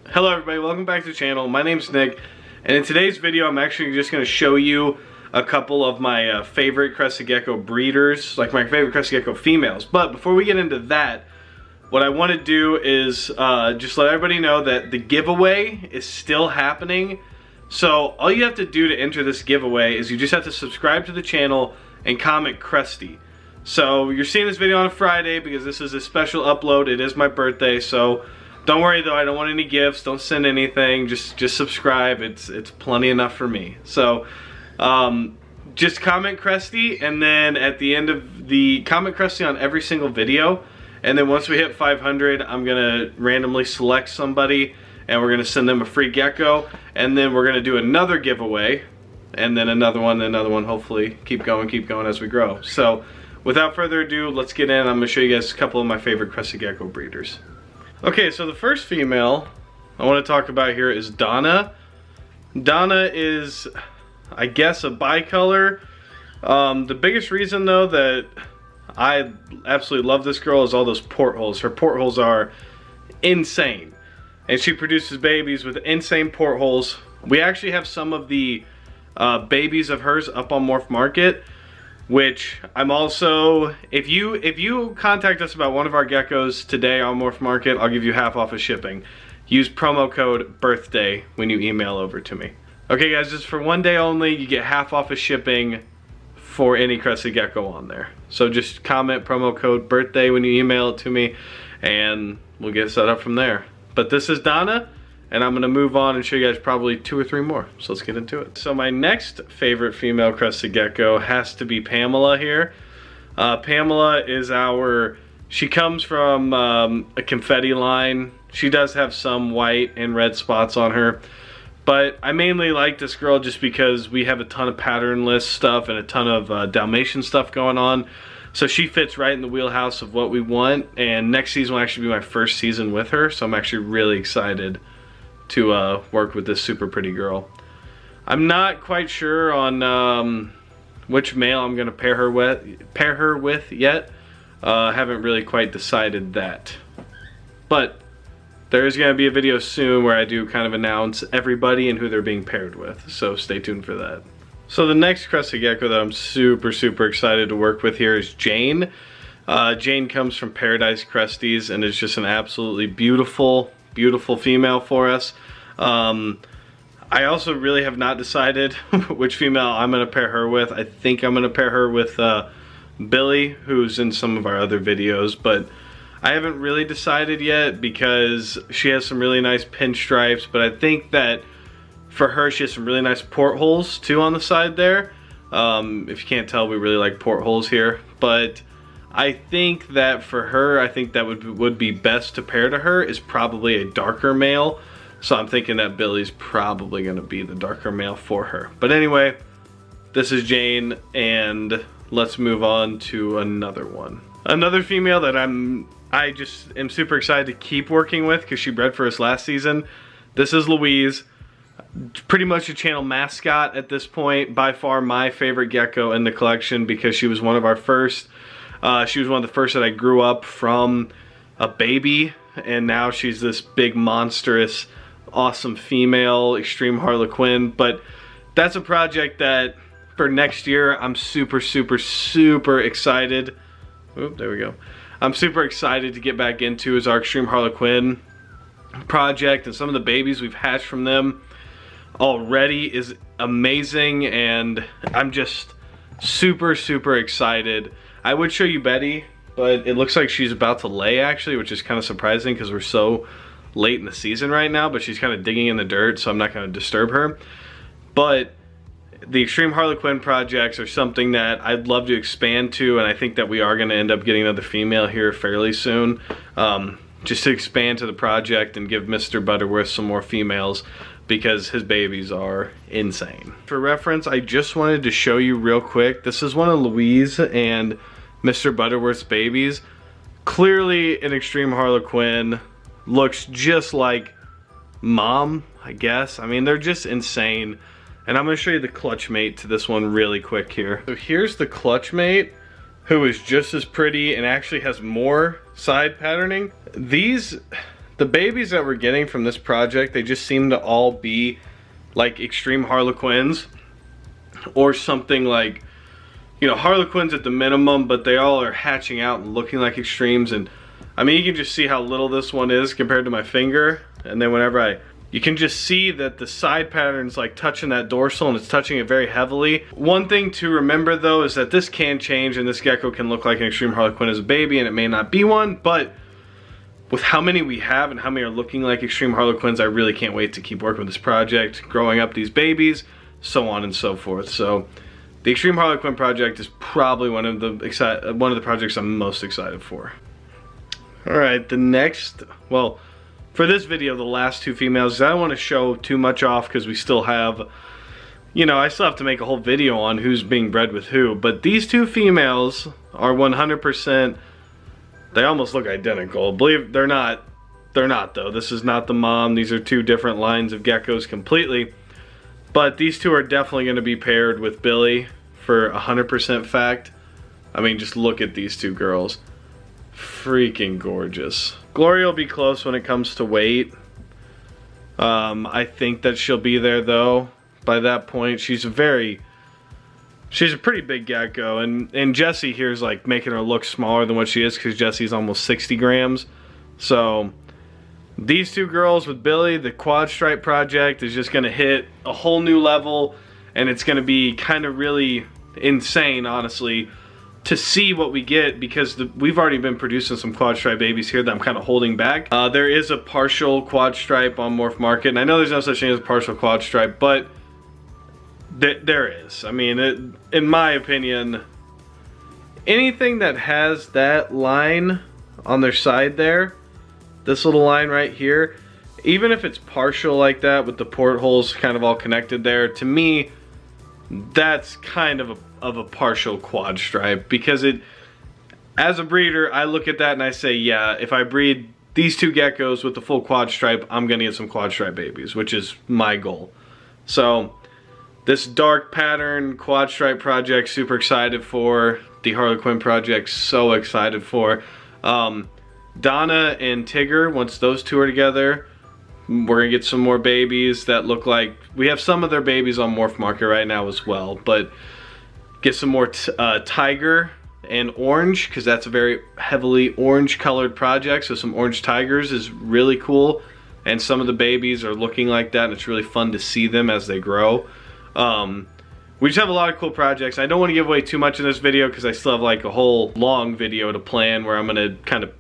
Hello everybody, welcome back to the channel. My name's Nick, and in today's video I'm actually just going to show you a couple of my favorite Crestie gecko breeders, like my favorite Crestie gecko females. But before we get into that, what I want to do is just let everybody know that the giveaway is still happening. So all you have to do to enter this giveaway is you just have to subscribe to the channel and comment Crestie. So you're seeing this video on a Friday because this is a special upload. It is my birthday, so don't worry though, I don't want any gifts, don't send anything, just subscribe, it's plenty enough for me. So just comment Crestie, and then at the end of the comment Crestie on every single video, and then once we hit 500 I'm gonna randomly select somebody and we're gonna send them a free gecko, and then we're gonna do another giveaway, and then another one, hopefully keep going as we grow. So without further ado, let's get in. I'm gonna show you guys a couple of my favorite Crestie gecko breeders. Okay, so the first female I want to talk about here is Donna. Donna is, I guess, a bicolor. The biggest reason though that I absolutely love this girl is all those portholes. Her portholes are insane, and she produces babies with insane portholes. We actually have some of the babies of hers up on Morph Market, which I'm also, if you contact us about one of our geckos today on Morph Market, I'll give you half off of shipping. Use promo code BIRTHDAY when you email over to me. Okay guys, just for one day only, you get half off of shipping for any Crestie gecko on there. So just comment promo code BIRTHDAY when you email it to me, and we'll get set up from there. But this is Donna, and I'm gonna move on and show you guys probably 2 or 3 more. So let's get into it. So my next favorite female Crestie gecko has to be Pamela here. Pamela is she comes from a confetti line. She does have some white and red spots on her, but I mainly like this girl just because we have a ton of patternless stuff and a ton of Dalmatian stuff going on. So she fits right in the wheelhouse of what we want, and next season will actually be my first season with her, so I'm actually really excited to work with this super pretty girl. I'm not quite sure on which male I'm gonna pair her with yet. Haven't really quite decided that, but there is gonna be a video soon where I do kind of announce everybody and who they're being paired with, so stay tuned for that. So the next Crestie gecko that I'm super excited to work with here is Jane. Jane comes from Paradise Cresties and is just an absolutely beautiful female for us. I also really have not decided which female I'm gonna pair her with. I think I'm gonna pair her with Billy, who's in some of our other videos, but I haven't really decided yet because she has some really nice pinstripes, but I think that for her she has some really nice portholes too on the side there. If you can't tell, we really like portholes here, but I think that for her, I think that would be best to pair to her is probably a darker male. So I'm thinking that Billy's probably gonna be the darker male for her. But anyway, this is Jane, and let's move on to another one. Another female that I just am super excited to keep working with because she bred for us last season. This is Louise. Pretty much a channel mascot at this point. By far my favorite gecko in the collection because she was one of our first. She was one of the first that I grew up from a baby, and now she's this big, monstrous, awesome female, extreme Harlequin. But that's a project that for next year I'm super excited. Oop, there we go. I'm super excited to get back into is our extreme Harlequin project, and some of the babies we've hatched from them already is amazing, and I'm just super excited. I would show you Betty, but it looks like she's about to lay actually, which is kind of surprising because we're so late in the season right now, but she's kind of digging in the dirt, so I'm not going to disturb her. But the Extreme Harlequin projects are something that I'd love to expand to, and I think that we are going to end up getting another female here fairly soon, just to expand to the project and give Mr. Butterworth some more females because his babies are insane. For reference, I just wanted to show you real quick, this is one of Louise and Mr. Butterworth's babies. Clearly an extreme Harlequin, looks just like mom, I guess. I mean, they're just insane. And I'm gonna show you the clutch mate to this one really quick here. So here's the clutch mate, who is just as pretty and actually has more side patterning. These the babies that we're getting from this project, they just seem to all be like extreme Harlequins or something like, you know, Harlequins at the minimum, but they all are hatching out and looking like extremes. And I mean, you can just see how little this one is compared to my finger. And then whenever you can just see that the side pattern's like touching that dorsal, and it's touching it very heavily. One thing to remember though is that this can change, and this gecko can look like an extreme Harlequin as a baby, and it may not be one, but with how many we have and how many are looking like extreme Harlequins, I really can't wait to keep working with this project, growing up these babies, so on and so forth. So the Extreme Harlequin project is probably one of the projects I'm most excited for. All right, the next, well, for this video, the last two females, I don't want to show too much off because we still have, you know, I still have to make a whole video on who's being bred with who. But these two females are 100%, they almost look identical. Believe they're not though. This is not the mom. These are two different lines of geckos completely. But these two are definitely going to be paired with Billy for 100% fact. I mean, just look at these two girls. Freaking gorgeous. Gloria will be close when it comes to weight. I think that she'll be there though by that point. She's a pretty big gecko, and Jessie here is like making her look smaller than what she is because Jessie's almost 60 grams. So these two girls with Billy, the quad stripe project is just going to hit a whole new level, and it's going to be kind of really insane, honestly, to see what we get, because we've already been producing some quad stripe babies here that I'm kind of holding back. There is a partial quad stripe on Morph Market, and I know there's no such thing as a partial quad stripe, but there is. I mean, in my opinion, anything that has that line on their side there, this little line right here, even if it's partial like that with the portholes kind of all connected there, to me, that's kind of a partial quad stripe, because as a breeder, I look at that and I say, yeah, if I breed these two geckos with the full quad stripe, I'm gonna get some quad stripe babies, which is my goal. So this dark pattern quad stripe project, super excited for. The Harlequin project, so excited for. Donna and Tigger, once those two are together, we're gonna get some more babies that look like, we have some of their babies on Morph Market right now as well, but get some more tiger and orange, because that's a very heavily orange colored project, so some orange tigers is really cool, and some of the babies are looking like that, and it's really fun to see them as they grow. We just have a lot of cool projects. I don't want to give away too much in this video because I still have like a whole long video to plan where I'm going to kind of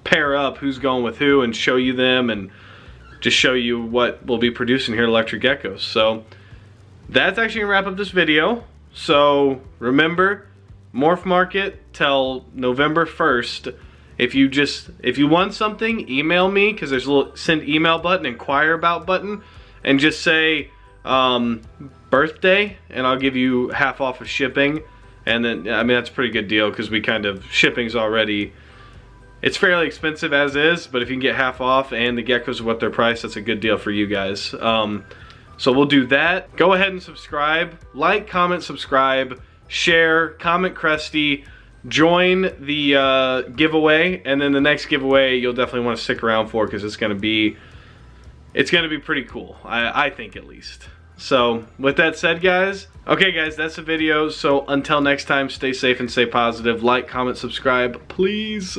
pair up who's going with who and show you them and just show you what we'll be producing here at Electric Geckos. So that's actually going to wrap up this video. So remember, Morph Market till November 1st. If you want something, email me, because there's a little send email button, inquire about button, and just say birthday, and I'll give you half off of shipping. And then, I mean, that's a pretty good deal, because we kind of, shipping's already, it's fairly expensive as is, but if you can get half off and the geckos are what they're priced, that's a good deal for you guys. So we'll do that. Go ahead and subscribe, like, comment, subscribe, share, comment Crestie, join the giveaway, and then the next giveaway you'll definitely want to stick around for, because it's gonna be pretty cool, I think, at least. So with that said, guys, okay guys, that's the video. So until next time, stay safe and stay positive. Like, comment, subscribe, please.